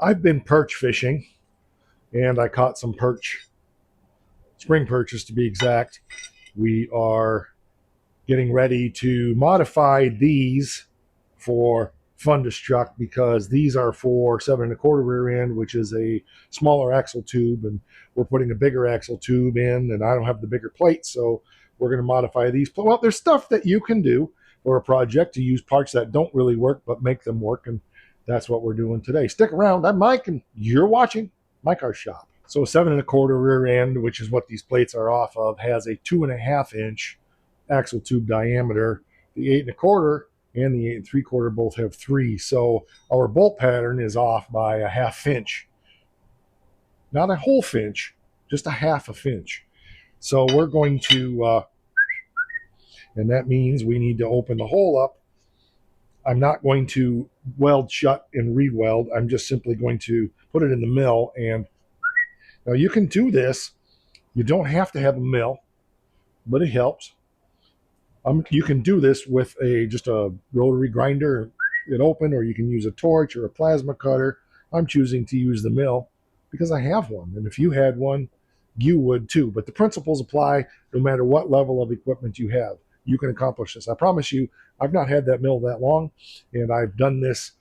I've been perch fishing, and I caught some perch, spring perches to be exact. We are getting ready to modify these for fundus chuck because these are for 7 1/4 rear end, which is a smaller axle tube, and we're putting a bigger axle tube in, and I don't have the bigger plate, so we're going to modify these. Well, there's stuff that you can do for a project to use parts that don't really work but make them work, and that's what we're doing today. Stick around. I'm Mike, and you're watching My Car Shop. So a 7 1/4 rear end, which is what these plates are off of, has a 2.5 inch axle tube diameter. The 8 1/4 and the 8 3/4 both have 3. So our bolt pattern is off by a 1/2 inch. Not a whole inch, just a 1/2 inch. So we're going to, and that means we need to open the hole up. I'm not going to weld shut and re-weld. I'm just simply going to put it in the mill. And now you can do this. You don't have to have a mill, but it helps. You can do this with just a rotary grinder, it open, or you can use a torch or a plasma cutter. I'm choosing to use the mill because I have one, and if you had one, you would too. But the principles apply no matter what level of equipment you have. You can accomplish this. I promise you, I've not had that mill that long, and I've done this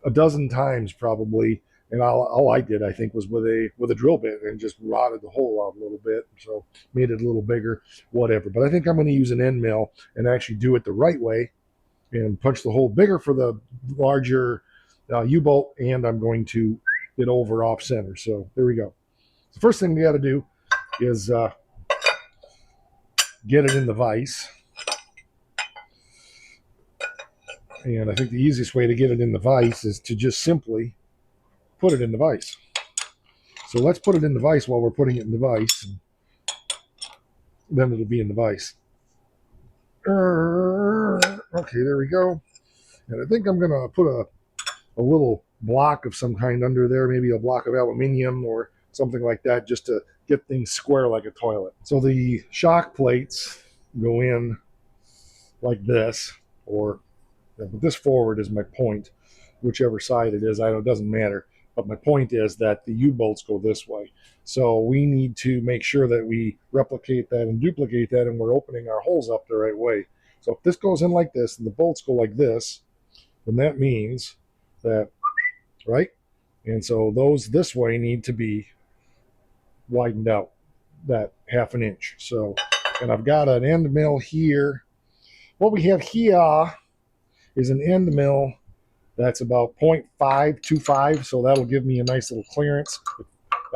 a dozen times probably. And all I did, I think, was with a drill bit and just rotted the hole out a little bit, so made it a little bigger, whatever. But I think I'm going to use an end mill and actually do it the right way and punch the hole bigger for the larger U-bolt, and I'm going to get over off center. So there we go. The first thing we got to do is get it in the vise. And I think the easiest way to get it in the vise is to just simply put it in the vise. So let's put it in the vise while we're putting it in the vise. Then it'll be in the vise. Okay, there we go. And I think I'm going to put a little block of some kind under there, maybe a block of aluminum or something like that, just to get things square like a toilet. So the shock plates go in like this, or this forward is my point, whichever side it is, it doesn't matter. But my point is that the U-bolts go this way. So we need to make sure that we replicate that and duplicate that, and we're opening our holes up the right way. So if this goes in like this and the bolts go like this, then that means that, right? And so those this way need to be widened out that 1/2 inch. So, and I've got an end mill here. What we have here is an end mill that's about 0.525, so that'll give me a nice little clearance.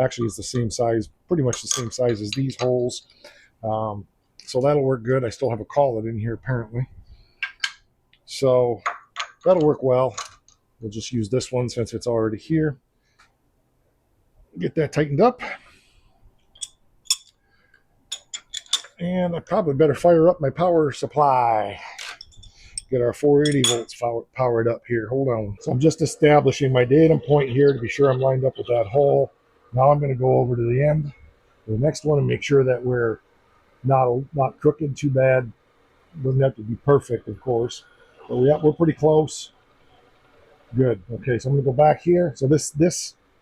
Actually, it's the same size, pretty much the same size as these holes. So that'll work good. I still have a collet in here apparently. So that'll work well. We'll just use this one since it's already here. Get that tightened up. And I probably better fire up my power supply. Get our 480 volts powered up here. Hold on. So I'm just establishing my datum point here to be sure I'm lined up with that hole. Now I'm going to go over to the end, the next one, and make sure that we're not crooked too bad. Doesn't have to be perfect, of course, but we're pretty close. Good. Okay, so I'm going to go back here. So this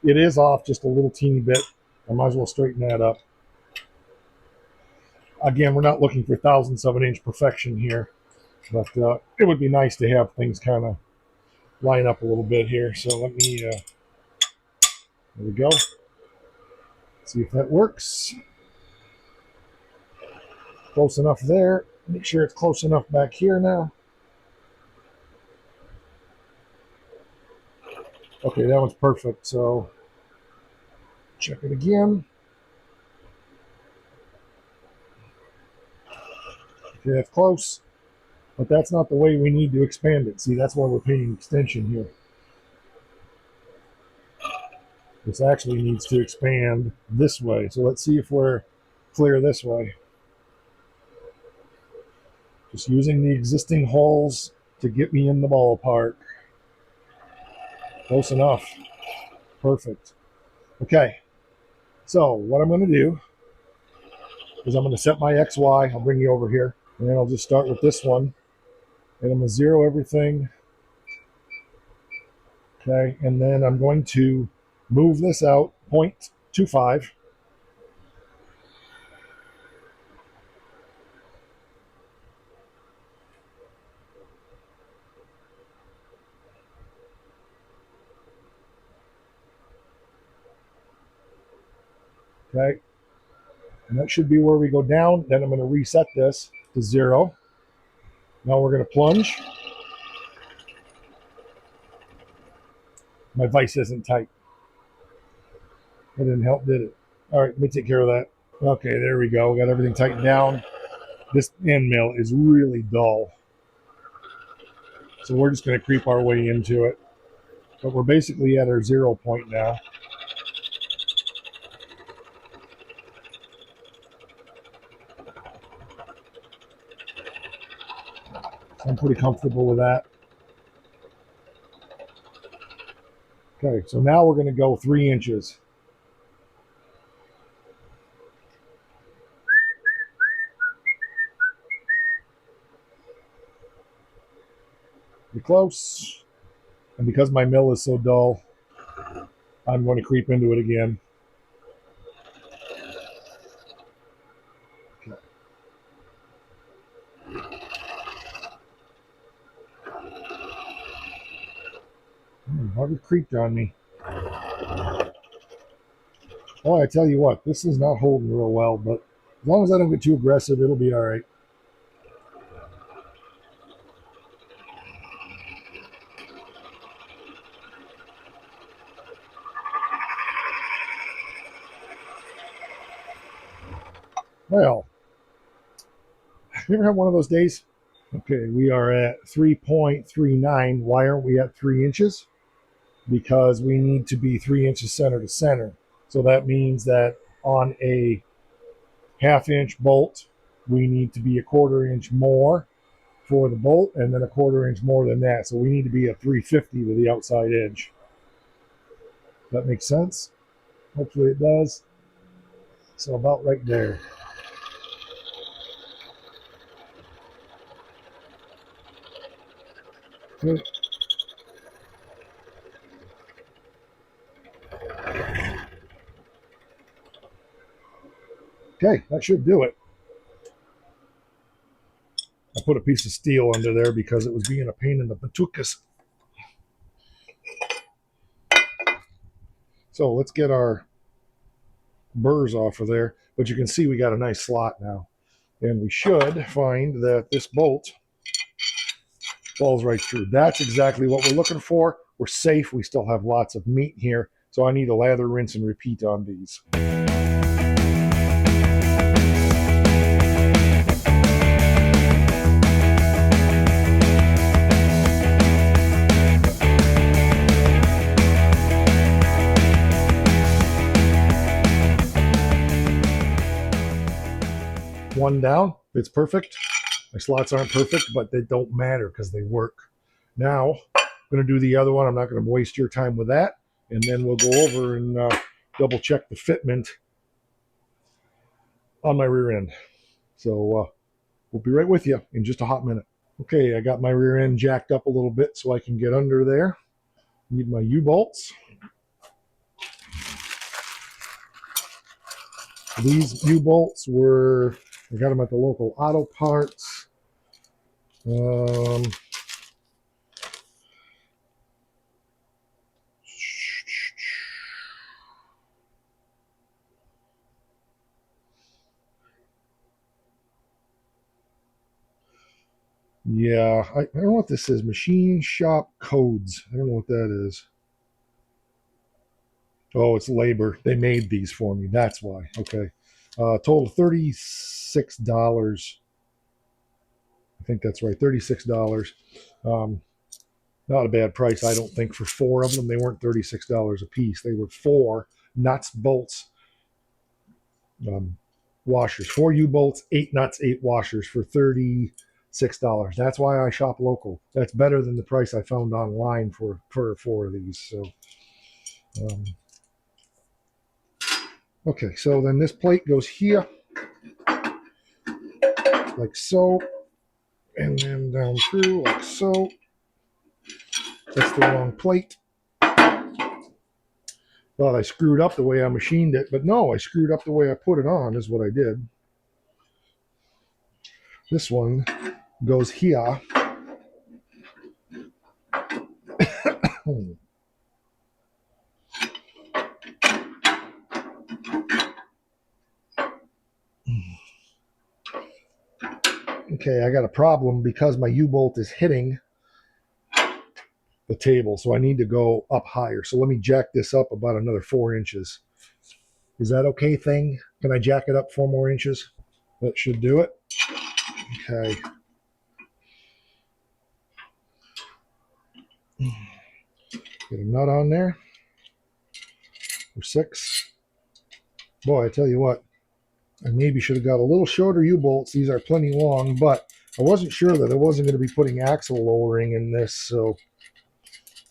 it is off just a little teeny bit. I might as well straighten that up. Again, we're not looking for thousandths of an inch perfection here. But it would be nice to have things kind of line up a little bit here. So let me, there we go. See if that works. Close enough there. Make sure it's close enough back here now. Okay, that one's perfect. So check it again. Okay, that's close. But that's not the way we need to expand it. See, that's why we're painting extension here. This actually needs to expand this way. So let's see if we're clear this way. Just using the existing holes to get me in the ballpark. Close enough. Perfect. Okay. So what I'm going to do is I'm going to set my XY. I'll bring you over here. And then I'll just start with this one. And I'm going to zero everything Okay, and then I'm going to move this out 0.25. Okay, and that should be where we go down. Then I'm going to reset this to 0. Now we're going to plunge. My vise isn't tight. That didn't help, did it? All right, let me take care of that. Okay, there we go. We got everything tightened down. This end mill is really dull. So we're just going to creep our way into it. But we're basically at our 0 point now. So I'm pretty comfortable with that. Okay, so now we're going to go 3 inches. You're close. And because my mill is so dull, I'm going to creep into it again. Okay. Bugger creeped on me. Oh, I tell you what, this is not holding real well, but as long as I don't get too aggressive, it'll be all right. Well, you ever have one of those days? Okay, we are at 3.39. Why aren't we at 3 inches? Because we need to be 3 inches center to center. So that means that on a half-inch bolt, we need to be a 1/4 inch more for the bolt, and then a 1/4 inch more than that. So we need to be at 350 to the outside edge. That makes sense? Hopefully it does. So about right there. Good. Okay, that should do it. I put a piece of steel under there because it was being a pain in the patukas. So let's get our burrs off of there. But you can see we got a nice slot now. And we should find that this bolt falls right through. That's exactly what we're looking for. We're safe. We still have lots of meat here. So I need a lather, rinse, and repeat on these. One down. It's perfect. My slots aren't perfect, but they don't matter because they work. Now, I'm going to do the other one. I'm not going to waste your time with that. And then we'll go over and double check the fitment on my rear end. So we'll be right with you in just a hot minute. Okay, I got my rear end jacked up a little bit so I can get under there. Need my U-bolts. These U-bolts were, I got them at the local auto parts. Yeah, I don't know what this is. Machine Shop Codes. I don't know what that is. Oh, it's labor. They made these for me. That's why. Okay. Total $36. I think that's right. $36. Um, Not a bad price, I don't think, for 4 of them. They weren't $36 a piece. They were 4 nuts, bolts, washers. 4 U-bolts, 8 nuts, 8 washers for $36. That's why I shop local. That's better than the price I found online for 4 of these. So, okay, so then this plate goes here, like so, and then down through like so. That's the wrong plate. Thought I screwed up the way I machined it, but no, I screwed up the way I put it on is what I did. This one goes here. Okay, I got a problem because my U-bolt is hitting the table, so I need to go up higher. So let me jack this up about another 4 inches. Is that okay, thing? Can I jack it up 4 more inches? That should do it. Okay. Get a nut on there. For 6. Boy, I tell you what, I maybe should have got a little shorter U-bolts. These are plenty long, but I wasn't sure that I wasn't going to be putting axle lowering in this, so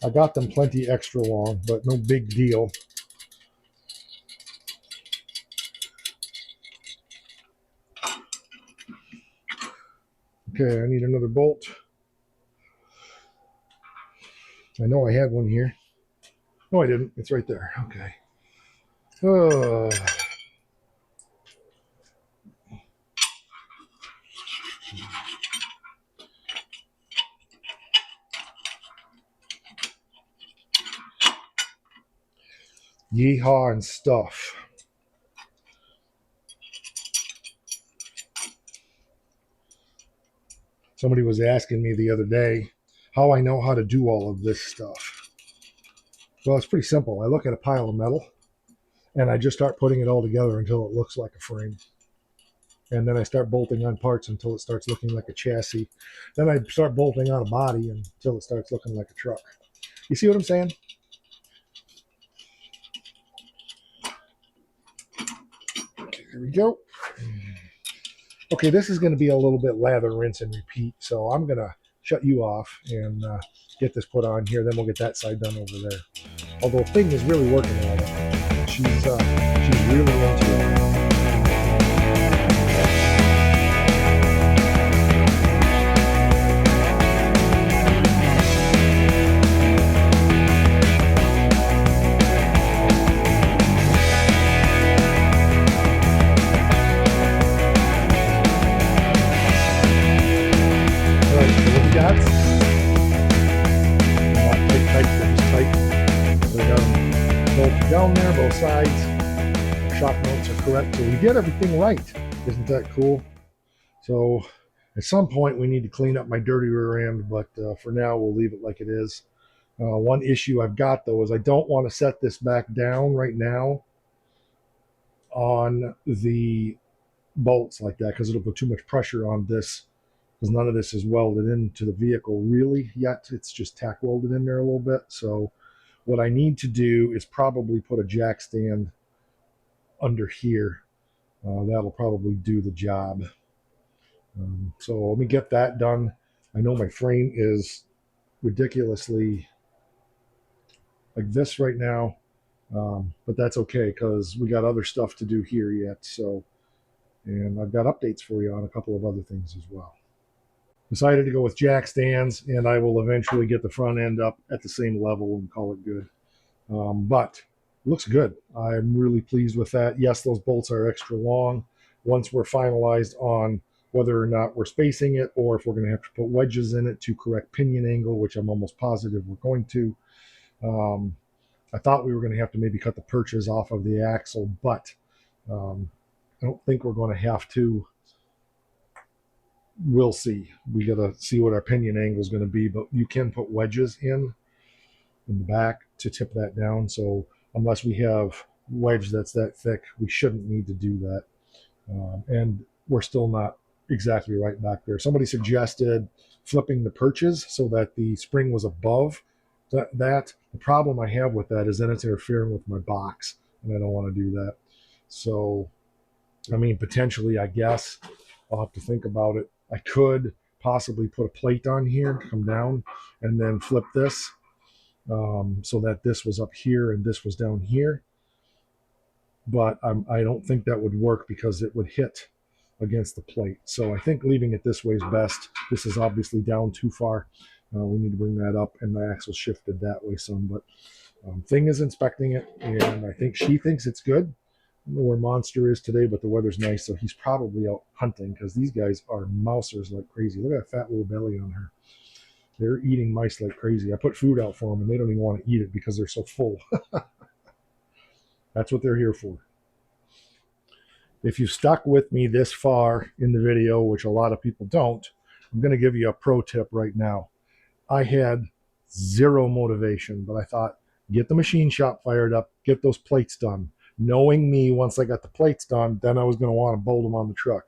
I got them plenty extra long, but no big deal. Okay, I need another bolt. I know I had one here. No, I didn't. It's right there. Okay. Yeehaw and stuff. Somebody was asking me the other day how I know how to do all of this stuff. Well, it's pretty simple. I look at a pile of metal and I just start putting it all together until it looks like a frame. And then I start bolting on parts until it starts looking like a chassis. Then I start bolting on a body until it starts looking like a truck. You see what I'm saying? Okay, there we go. Okay, this is going to be a little bit lather, rinse, and repeat. So I'm going to shut you off and get this put on here. Then we'll get that side done over there. Although Thing is really working on it. She's really into it. Down there, both sides. Shock notes are correct, so we get everything right. Isn't that cool? So at some point we need to clean up my dirty rear end, but for now we'll leave it like it is. One issue I've got though is I don't want to set this back down right now on the bolts like that because it'll put too much pressure on this, because none of this is welded into the vehicle really yet. It's just tack welded in there a little bit. So what I need to do is probably put a jack stand under here. That'll probably do the job. So let me get that done. I know my frame is ridiculously like this right now, but that's okay because we got other stuff to do here yet. So, and I've got updates for you on a couple of other things as well. Decided to go with jack stands, and I will eventually get the front end up at the same level and call it good. But it looks good. I'm really pleased with that. Yes, those bolts are extra long. Once we're finalized on whether or not we're spacing it or if we're going to have to put wedges in it to correct pinion angle, which I'm almost positive we're going to. I thought we were going to have to maybe cut the perches off of the axle, but I don't think we're going to have to. We'll see. We got to see what our pinion angle is going to be, but you can put wedges in the back to tip that down. So unless we have wedge that's that thick, we shouldn't need to do that. And we're still not exactly right back there. Somebody suggested flipping the perches so that the spring was above that. The problem I have with that is then it's interfering with my box, and I don't want to do that. So, I mean, potentially, I guess I'll have to think about it. I could possibly put a plate on here, come down, and then flip this so that this was up here and this was down here. But I don't think that would work because it would hit against the plate. So I think leaving it this way is best. This is obviously down too far. We need to bring that up, and the axle shifted that way some. But Thing is inspecting it, and I think she thinks it's good. I don't know where Monster is today, but the weather's nice, so he's probably out hunting because these guys are mousers like crazy. Look at that fat little belly on her. They're eating mice like crazy. I put food out for them, and they don't even want to eat it because they're so full. That's what they're here for. If you stuck with me this far in the video, which a lot of people don't, I'm going to give you a pro tip right now. I had zero motivation, but I thought, get the machine shop fired up, get those plates done. Knowing me, once I got the plates done, then I was going to want to bolt them on the truck.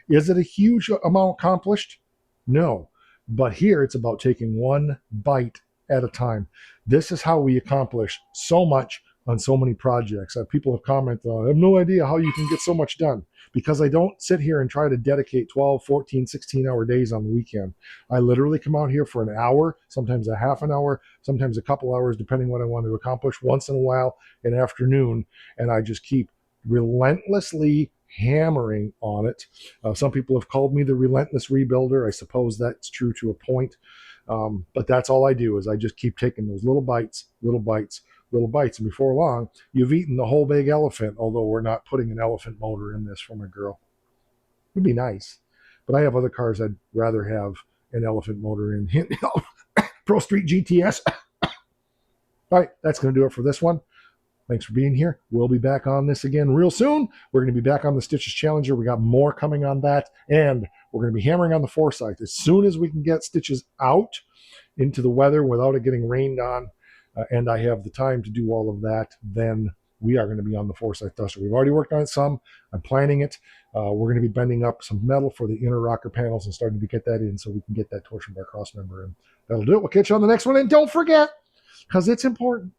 Is it a huge amount accomplished? No. But here it's about taking one bite at a time. This is how we accomplish so much on so many projects. People have commented on, I have no idea how you can get so much done, because I don't sit here and try to dedicate 12, 14, 16-hour days on the weekend. I literally come out here for an hour, sometimes a half an hour, sometimes a couple hours, depending what I want to accomplish, once in a while, an afternoon, and I just keep relentlessly hammering on it. Some people have called me the relentless rebuilder. I suppose that's true to a point. But that's all I do, is I just keep taking those little bites, little bites, little bites. And before long, you've eaten the whole big elephant, although we're not putting an elephant motor in this for my girl. It'd be nice. But I have other cars I'd rather have an elephant motor in. Pro Street GTS. All right, that's going to do it for this one. Thanks for being here. We'll be back on this again real soon. We're going to be back on the Stitches Challenger. We got more coming on that. And we're going to be hammering on the Forsyth. As soon as we can get Stitches out into the weather without it getting rained on, and I have the time to do all of that, then we are going to be on the Forsyth Duster. We've already worked on it some. I'm planning it. We're going to be bending up some metal for the inner rocker panels and starting to get that in so we can get that torsion bar cross member in. That'll do it. We'll catch you on the next one. And don't forget, because it's important.